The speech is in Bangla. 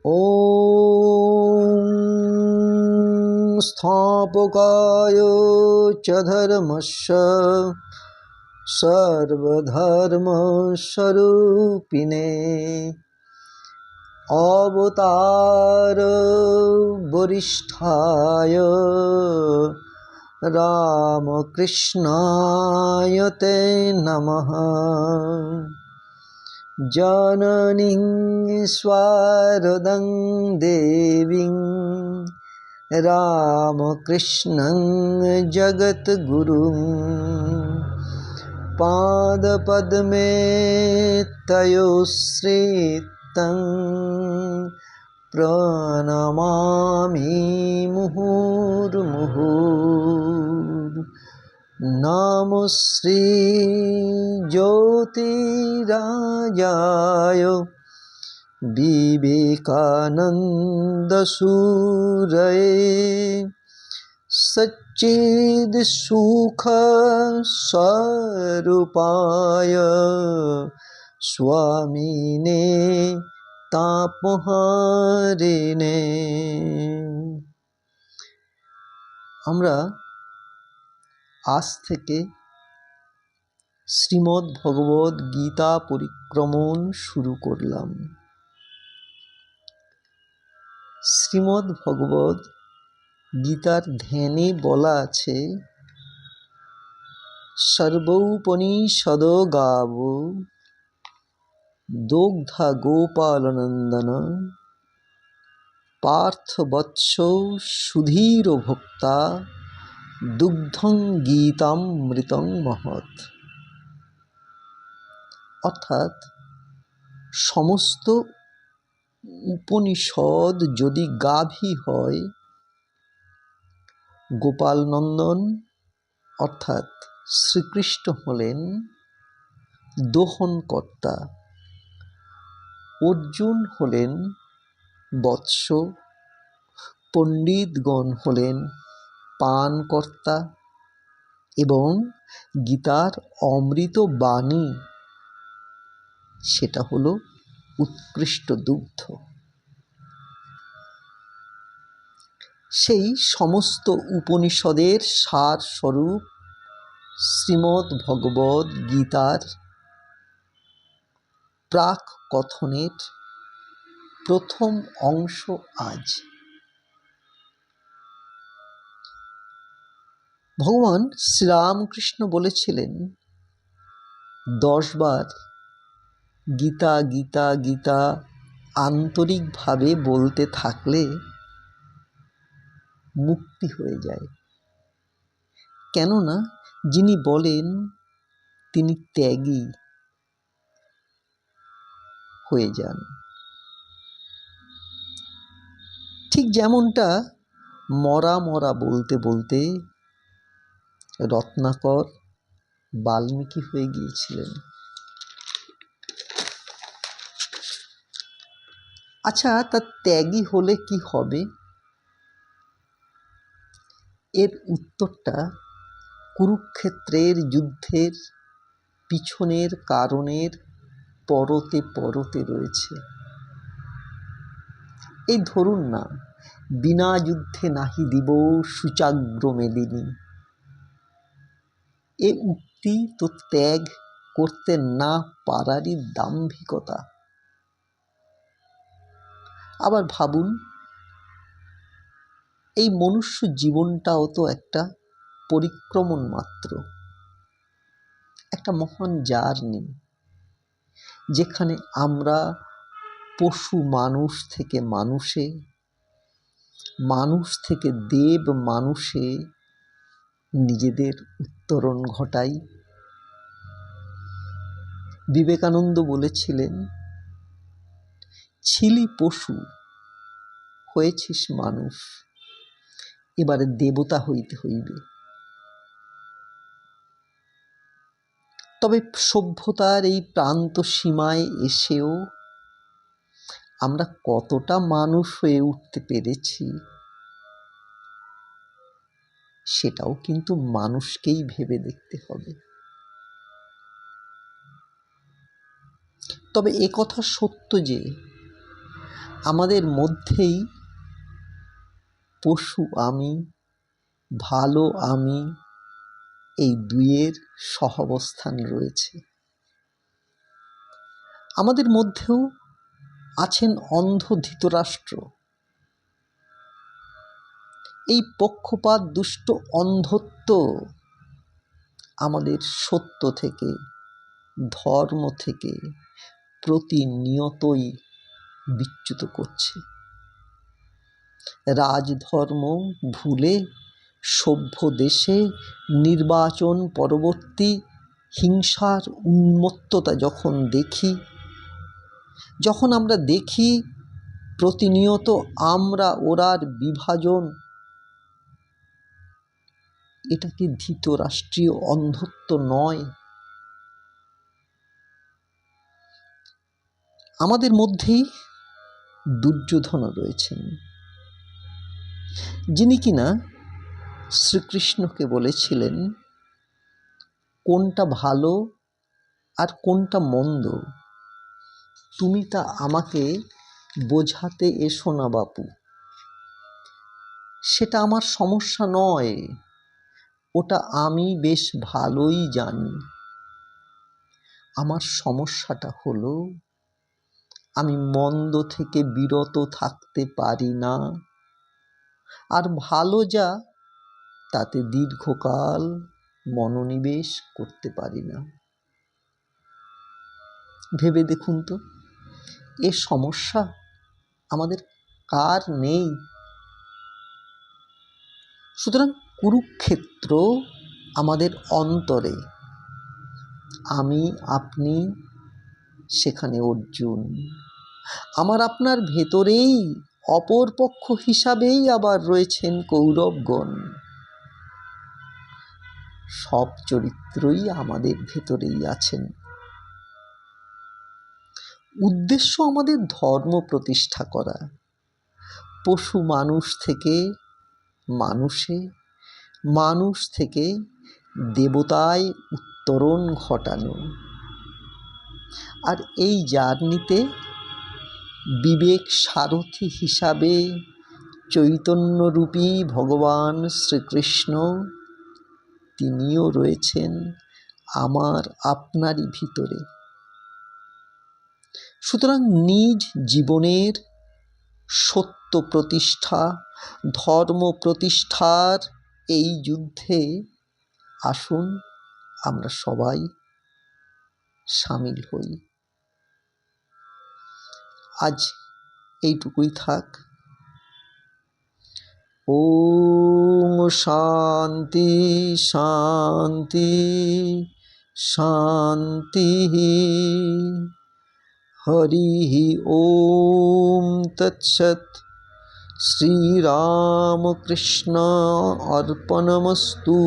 ॐ स्थापकाय च धर्मस्य सर्वधर्मस्वरूपिणे अवतार वरिष्ठाय रामकृष्णाय ते नमः। जननीं स्वारदं देवीं रामकृष्णं जगद्गुरुं पादपद्मे तयोश्रितं प्रणमामि मुहुर्मुहुः। नमो श्री ज्योतिराजाय विवेकानन्दसूरये सच्चिदसुखस्वरूपाय स्वामिने तापहारिणे। আমরা আজ থেকে শ্রীমদ্ ভগবদ্ গীতা পরিক্রমণ শুরু করলাম। শ্রীমদ্ ভগবদ্ গীতার ধ্যানে বলা আছে, সর্বৌপনিষদ গাব দগ্ধা গোপালনন্দন পার্থ বৎস সুধীর ভোক্তা দুগ্ধং গীতামৃতং মহৎ। অর্থাৎ সমস্ত উপনিষদ যদি গাভী হয়, গোপালনন্দন অর্থাৎ শ্রীকৃষ্ণ হলেন দোহনকর্তা, অর্জুন হলেন বৎস, পণ্ডিতগণ হলেন পানকর্তা এবং গীতার অমৃত বাণী সেটা হলো উৎকৃষ্ট দুগ্ধ। সেই সমস্ত উপনিষদের সার স্বরূপ শ্রীমদ্ ভগবদ্ গীতার প্রাক কথনের প্রথম অংশ আজ। ভগবান শ্রীরামকৃষ্ণ বলেছিলেন, 10 বার গীতা গীতা গীতা আন্তরিকভাবে বলতে থাকলে মুক্তি হয়ে যায়। কেননা যিনি বলেন তিনি ত্যাগী হয়ে যান। ঠিক যেমনটা মরা মরা বলতে বলতে রত্নাকর বাল্মীকি হয়ে গিয়েছিলেন। আচ্ছা, তার ত্যাগী হলে কি হবে? এর উত্তরটা কুরুক্ষেত্রের যুদ্ধের পিছনের কারণের পরতে পরতে রয়েছে। এই ধরুন না, বিনা যুদ্ধে নাহি দিব শুচাগ্র মেদিনী, এ উক্তি তো ত্যাগ করতে না পারারই দাম্ভিকতা। আবার ভাবুন, এই মনুষ্য জীবনটাও তো একটা পরিক্রমণ মাত্র, একটা মহান জার্নি, যেখানে আমরা পশু মানুষ থেকে মানুষে, মানুষ থেকে দেব মানুষে নিজেদের উত্তরণ ঘটাই। বিবেকানন্দ বলেছিলেন, ছিলি পশু, হয়েছিস মানুষ, এবারে দেবতা হইতে হইবে। তবে সভ্যতার এই প্রান্ত সীমায় এসেও আমরা কতটা মানুষ হয়ে উঠতে পেরেছি সেটাও কিন্তু মানুষকেই ভেবে দেখতে হবে। তবে একথা সত্য যে আমাদের মধ্যেই পশু আমি, ভালো আমি, এই দুইয়ের সহাবস্থান রয়েছে। আমাদের মধ্যেও আছেন অন্ধ ধৃতরাষ্ট্র। এই পক্ষপাত দুষ্ট অন্ধত্ব আমাদের সত্য থেকে, ধর্ম থেকে প্রতিনিয়তই বিচ্যুত করছে। রাজধর্ম ভুলে সভ্য দেশে নির্বাচন পরবর্তী হিংসার উন্মত্ততা যখন আমরা দেখি প্রতিনিয়ত আমরা ওরার বিভাজন, এটা কি ধৃতরাষ্ট্রীয় অন্ধত্ব নয়? আমাদের মধ্যেই দুর্যোধনও রয়েছেন, যিনি কিনা শ্রীকৃষ্ণকে বলেছিলেন কোনটা ভালো আর কোনটা মন্দ তুমি তা আমাকে বোঝাতে এসো না বাপু, সেটা আমার সমস্যা নয়, ওটা আমি বেশ ভালোই জানি। আমার সমস্যাটা হলো আমি মন্দ থেকে বিরত থাকতে পারি না, আর ভালো যা তাতে দীর্ঘকাল মনোনিবেশ করতে পারি না। ভেবে দেখুন তো, এ সমস্যা আমাদের কার নেই? সুতরাং কুরুক্ষেত্র আমাদের অন্তরে, আমি আপনি সেখানে অর্জুন, আমার আপনার ভেতরেই অপর পক্ষ হিসাবেই আবার রয়েছেন কৌরবগণ। সব চরিত্রই আমাদের ভেতরেই আছেন। উদ্দেশ্য আমাদের ধর্ম প্রতিষ্ঠা করা, পশু মানুষ থেকে মানুষে, মানুষ থেকে দেবতায় উত্তরণ ঘটানো। আর এই জার্নিতে বিবেক সারথি হিসাবে চৈতন্যরূপী ভগবান শ্রীকৃষ্ণ, তিনিও রয়েছেন আমার আপনারই ভিতরে। সুতরাং নিজ জীবনের সত্য প্রতিষ্ঠা, ধর্ম প্রতিষ্ঠার এই যুদ্ধে আসুন আমরা সবাই সামিল হই। আজ এইটুকুই থাক। ওম শান্তি শান্তি শান্তি। হরি ওম তৎসৎ। শ্রীরামকৃষ্ণ অর্পণমস্তু।